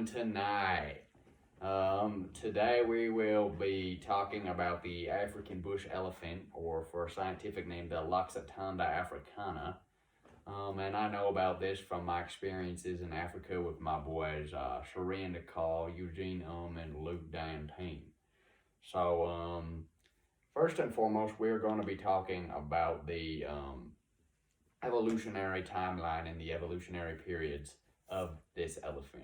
doing tonight? Today we will be talking about the African bush elephant, or for a scientific name, the Loxodonta africana. And I know about this from my experiences in Africa with my boys, Shreayan, Dhakal, Eugene, and Dantinne. So, first and foremost, we're going to be talking about the evolutionary timeline and the evolutionary periods of this elephant.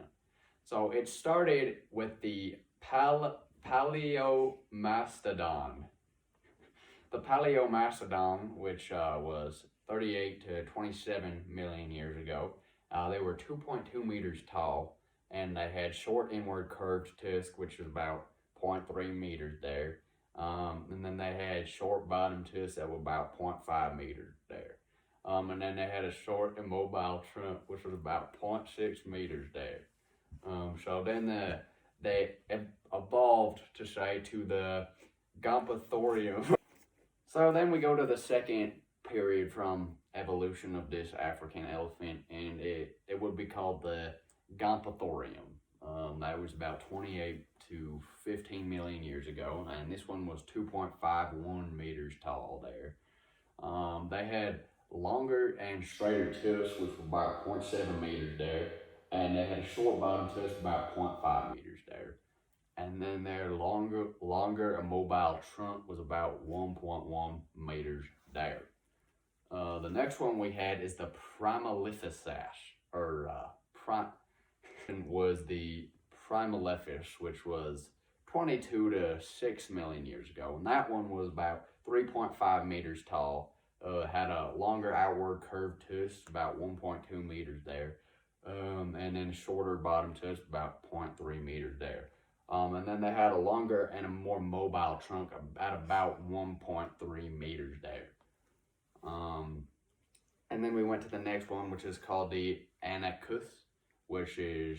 So it started with the Paleomastodon. The Paleomastodon, which was 38 to 27 million years ago. They were 2.2 meters tall, and they had short inward curved tusk, which was about 0.3 meters there. And then they had short bottom tusks that were about 0.5 meters there. And then they had a short immobile trunk, which was about 0.6 meters there. So then they evolved to the Gompathorium. So then we go to the second period from evolution of this African elephant, and it would be called the Gompathorium. That was about 28 to 15 million years ago, and this one was 2.51 meters tall there. They had longer and straighter tusks, which were about 0.7 meters there, and they had a short bottom tusk about 0.5 meters there. And then their longer immobile trunk was about 1.1 meters there. The next one we had is the Primalephus, was the Primalephus, which was 22 to 6 million years ago. And that one was about 3.5 meters tall, had a longer outward curved tusk, about 1.2 meters there, and then shorter bottom tusk, about 0.3 meters there. And then they had a longer and a more mobile trunk at about 1.3 meters there. And then we went to the next one, which is called the Anacus, which is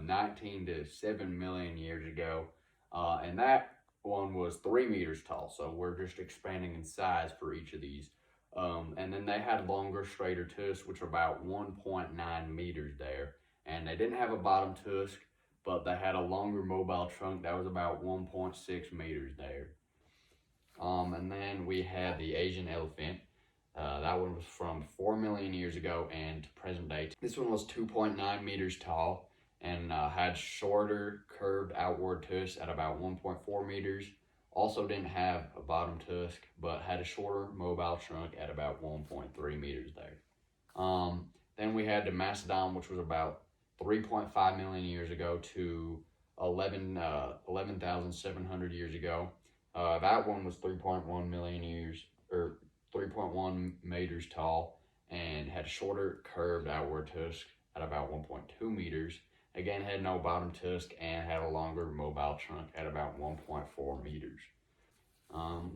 19 to 7 million years ago. And that one was 3 meters tall, so we're just expanding in size for each of these. And then they had longer, straighter tusks, which are about 1.9 meters there. And they didn't have a bottom tusk, but they had a longer mobile trunk that was about 1.6 meters there. And then we had the Asian elephant. That one was from 4 million years ago and to present day. This one was 2.9 meters tall and had shorter curved outward tusks at about 1.4 meters. Also didn't have a bottom tusk, but had a shorter mobile trunk at about 1.3 meters there. Then we had the Mastodon, which was about 3.5 million years ago to 11,700 years ago. That one was 3.1 million years, or 3.1 meters tall, and had a shorter curved outward tusk at about 1.2 meters. Again, had no bottom tusk and had a longer mobile trunk at about 1.4 meters.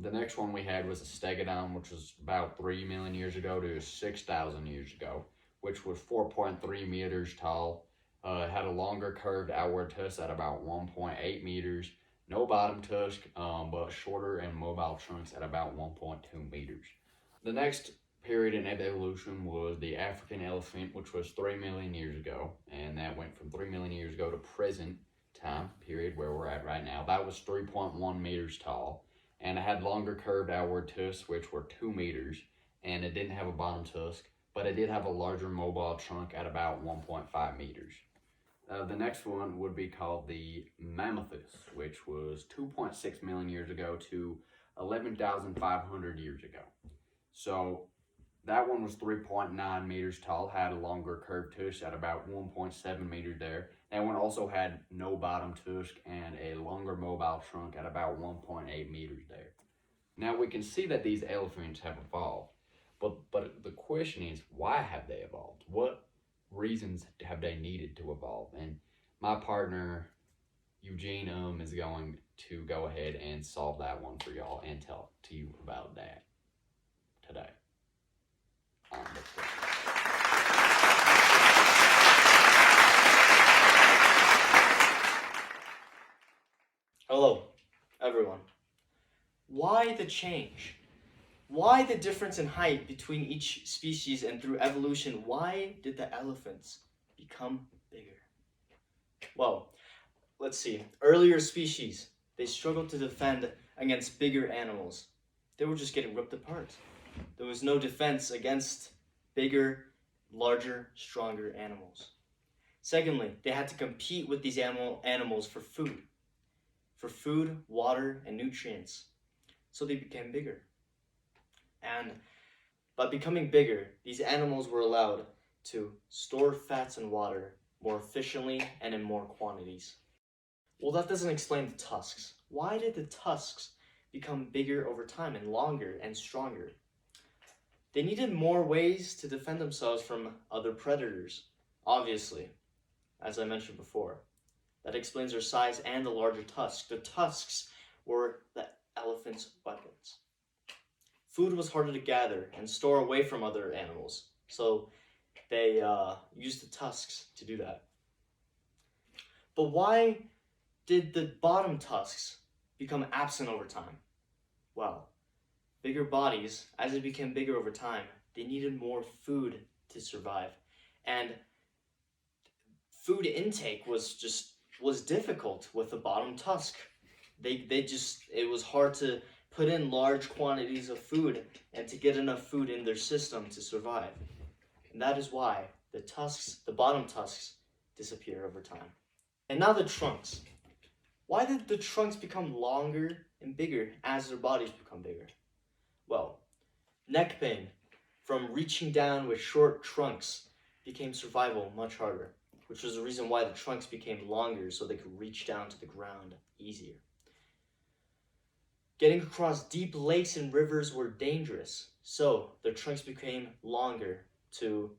The next one we had was a Stegodon, which was about 3 million years ago to 6,000 years ago, which was 4.3 meters tall. Had a longer curved outward tusk at about 1.8 meters. No bottom tusk, but shorter and mobile trunks at about 1.2 meters. The next period in evolution was the African elephant, which was 3 million years ago, and that went from 3 million years ago to present time period where we're at right now. That was 3.1 meters tall, and it had longer curved outward tusks, which were 2 meters, and it didn't have a bottom tusk, but it did have a larger mobile trunk at about 1.5 meters. The next one would be called the Mammothus, which was 2.6 million years ago to 11,500 years ago. So that one was 3.9 meters tall, had a longer curved tusk at about 1.7 meters there. That one also had no bottom tusk and a longer mobile trunk at about 1.8 meters there. Now we can see that these elephants have evolved, but the question is, why have they evolved? What reasons have they needed to evolve? And my partner Eugene is going to go ahead and solve that one for y'all and tell to you about that today. Let's go. Hello, everyone. Why the change? Why the difference in height between each species, and through evolution, why did the elephants become bigger? Well, let's see. Earlier species, they struggled to defend against bigger animals. They were just getting ripped apart. There was no defense against bigger, larger, stronger animals. Secondly, they had to compete with these animals for food, water, and nutrients. So they became bigger. And by becoming bigger, these animals were allowed to store fats and water more efficiently and in more quantities. Well, that doesn't explain the tusks. Why did the tusks become bigger over time and longer and stronger? They needed more ways to defend themselves from other predators, obviously, as I mentioned before. That explains their size and the larger tusks. The tusks were the elephant's weapons. Food was harder to gather and store away from other animals, so they used the tusks to do that. But why did the bottom tusks become absent over time? Well, bigger bodies, as they became bigger over time, they needed more food to survive. And food intake was difficult with the bottom tusk. It was hard to put in large quantities of food and to get enough food in their system to survive. And that is why the bottom tusks, disappear over time. And now the trunks. Why did the trunks become longer and bigger as their bodies become bigger? Well, neck pain from reaching down with short trunks became survival much harder, which was the reason why the trunks became longer so they could reach down to the ground easier. Getting across deep lakes and rivers were dangerous, so their trunks became longer to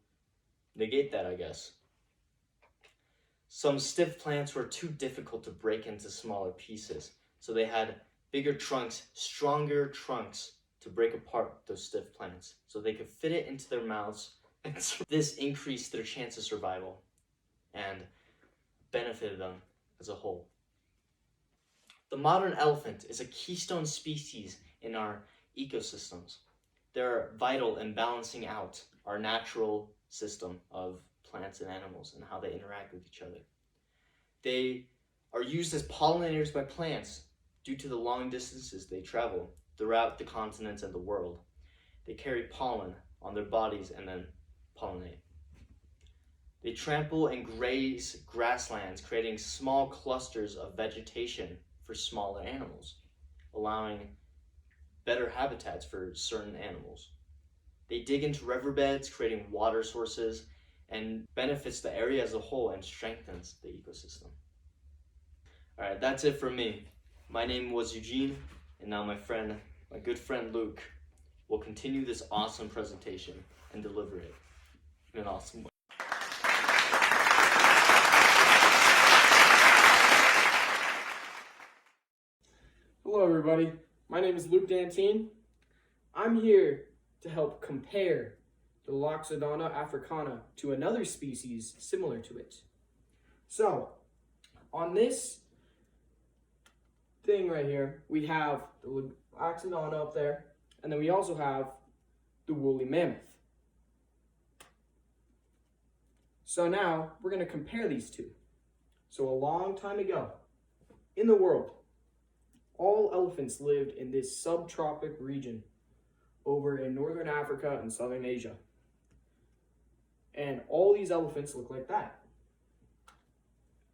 negate that, I guess. Some stiff plants were too difficult to break into smaller pieces, so they had bigger trunks, stronger trunks to break apart those stiff plants, so they could fit it into their mouths, and this increased their chance of survival and benefited them as a whole. The modern elephant is a keystone species in our ecosystems. They're vital in balancing out our natural system of plants and animals and how they interact with each other. They are used as pollinators by plants due to the long distances they travel throughout the continents and the world. They carry pollen on their bodies and then pollinate. They trample and graze grasslands, creating small clusters of vegetation for smaller animals, allowing better habitats for certain animals. They dig into riverbeds, creating water sources, and benefits the area as a whole and strengthens the ecosystem. All right, that's it for me. My name was Eugene, and now my good friend Luke, will continue this awesome presentation and deliver it in an awesome way. Hello everybody, my name is Luke Dantinne. I'm here to help compare the Loxodonta africana to another species similar to it. So, on this thing right here, we have the Loxodonta up there, and then we also have the woolly mammoth. So now, we're going to compare these two. So a long time ago, in the world, all elephants lived in this subtropic region over in northern Africa and southern Asia. And all these elephants look like that.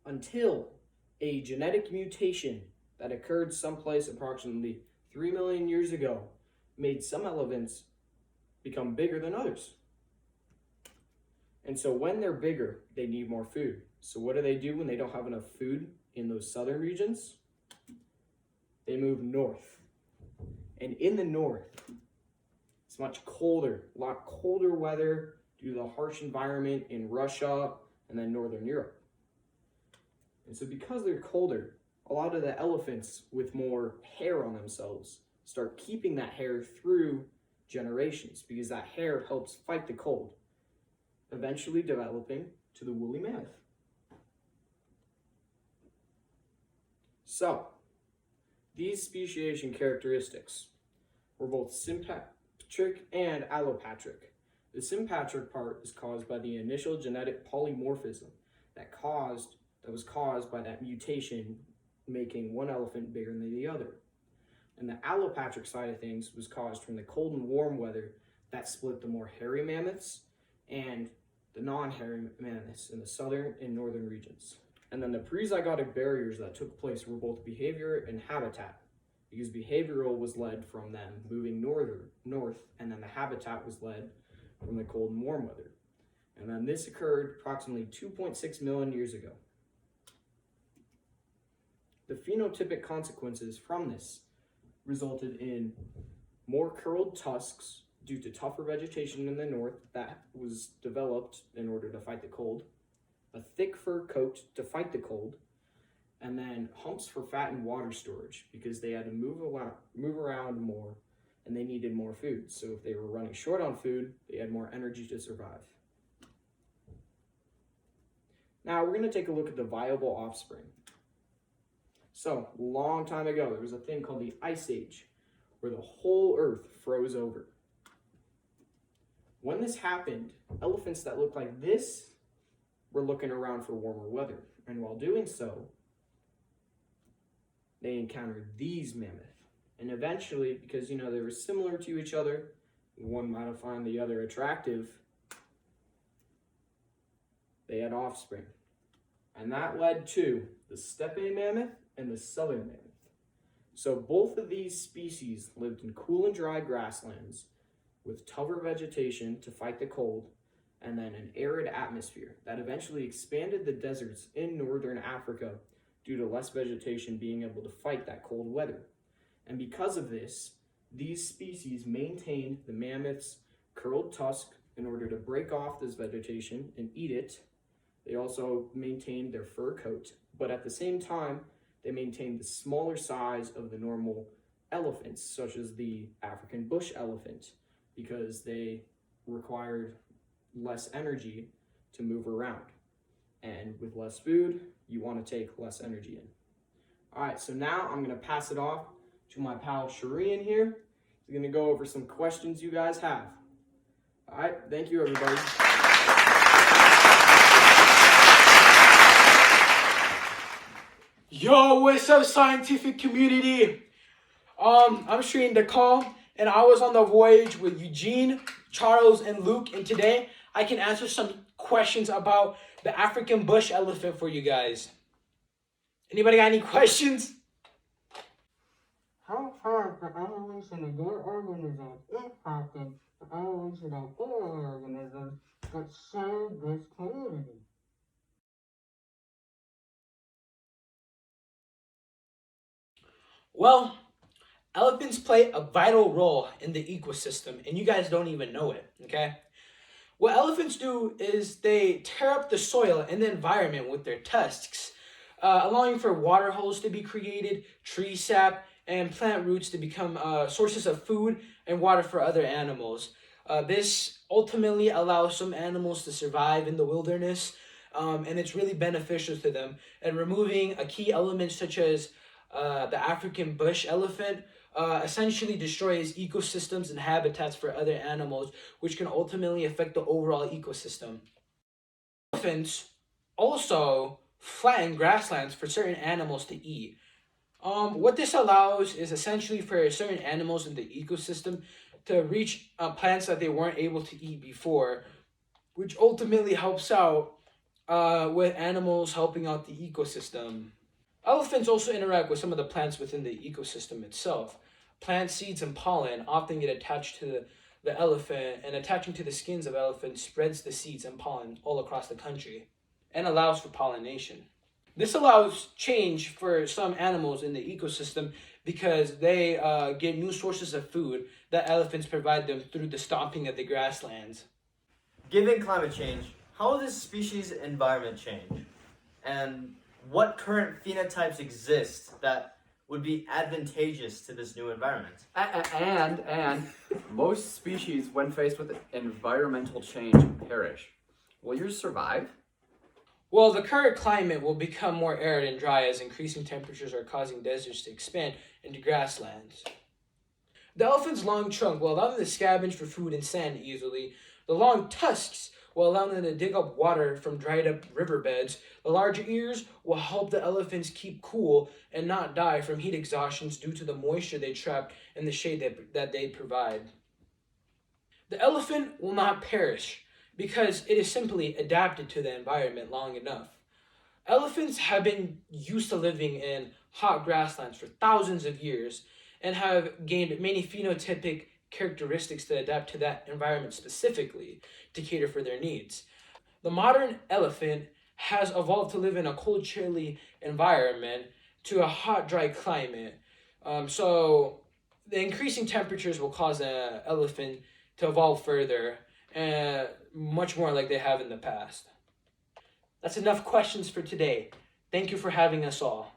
Until a genetic mutation that occurred someplace approximately 3 million years ago made some elephants become bigger than others. And so when they're bigger, they need more food. So what do when they don't have enough food in those southern regions? They move north. And in the north, it's much colder, a lot colder weather due to the harsh environment in Russia and then northern Europe. And so because they're colder, a lot of the elephants with more hair on themselves start keeping that hair through generations because that hair helps fight the cold, eventually developing to the woolly mammoth. So, these speciation characteristics were both sympatric and allopatric. The sympatric part is caused by the initial genetic polymorphism that caused that was caused by that mutation making one elephant bigger than the other. And the allopatric side of things was caused from the cold and warm weather that split the more hairy mammoths and the non-hairy mammoths in the southern and northern regions. And then the pre-zygotic barriers that took place were both behavior and habitat, because behavioral was led from them moving north, and then the habitat was led from the cold and warm weather. And then this occurred approximately 2.6 million years ago. The phenotypic consequences from this resulted in more curled tusks due to tougher vegetation in the north that was developed in order to fight the cold, a thick fur coat to fight the cold, and then humps for fat and water storage because they had to move around more and they needed more food. So if they were running short on food, they had more energy to survive. Now we're going to take a look at the viable offspring. So, a long time ago, there was a thing called the Ice Age, where the whole earth froze over. When this happened, elephants that looked like this were looking around for warmer weather. And while doing so, they encountered these mammoths. And eventually, because they were similar to each other, one might have found the other attractive, they had offspring. And that led to the steppe mammoth and the southern mammoth. So both of these species lived in cool and dry grasslands with tougher vegetation to fight the cold, and then an arid atmosphere that eventually expanded the deserts in northern Africa due to less vegetation being able to fight that cold weather. And because of this, these species maintained the mammoth's curled tusk in order to break off this vegetation and eat it. They also maintained their fur coat, but at the same time, they maintained the smaller size of the normal elephants, such as the African bush elephant, because they required less energy to move around. And with less food, you want to take less energy in. All right, so now I'm going to pass it off to my pal Shreayan here. He's going to go over some questions you guys have. All right, thank you, everybody. Yo, what's up, scientific community? I'm Shreayan Dhakal, and I was on the voyage with Eugene, Charles, and Luke, and today I can answer some questions about the African bush elephant for you guys. Anybody got any questions? How has the evolution of your organism impacted the evolution of other organisms that share this community? Well, elephants play a vital role in the ecosystem, and you guys don't even know it, okay? What elephants do is they tear up the soil and the environment with their tusks, allowing for water holes to be created, tree sap, and plant roots to become sources of food and water for other animals. This ultimately allows some animals to survive in the wilderness, and it's really beneficial to them. And removing a key element such as the African bush elephant essentially destroys ecosystems and habitats for other animals, which can ultimately affect the overall ecosystem. Elephants also flatten grasslands for certain animals to eat. What this allows is essentially for certain animals in the ecosystem to reach plants that they weren't able to eat before, which ultimately helps out with animals helping out the ecosystem. Elephants also interact with some of the plants within the ecosystem itself. Plant seeds and pollen often get attached to the elephant, and attaching to the skins of elephants spreads the seeds and pollen all across the country and allows for pollination. This allows change for some animals in the ecosystem because they get new sources of food that elephants provide them through the stomping of the grasslands. Given climate change, how will this species environment change? And what current phenotypes exist that would be advantageous to this new environment? And most species, when faced with environmental change, perish. Will yours survive? Well, the current climate will become more arid and dry as increasing temperatures are causing deserts to expand into grasslands. The elephant's long trunk will allow them to scavenge for food and sand easily. The long tusks will allow them to dig up water from dried up riverbeds. The larger ears will help the elephants keep cool and not die from heat exhaustions due to the moisture they trap and the shade that they provide. The elephant will not perish because it is simply adapted to the environment long enough. Elephants have been used to living in hot grasslands for thousands of years and have gained many phenotypic characteristics to adapt to that environment specifically to cater for their needs. The modern elephant has evolved to live in a cold, chilly environment to a hot, dry climate. So the increasing temperatures will cause an elephant to evolve further, much more like they have in the past. That's enough questions for today. Thank you for having us all.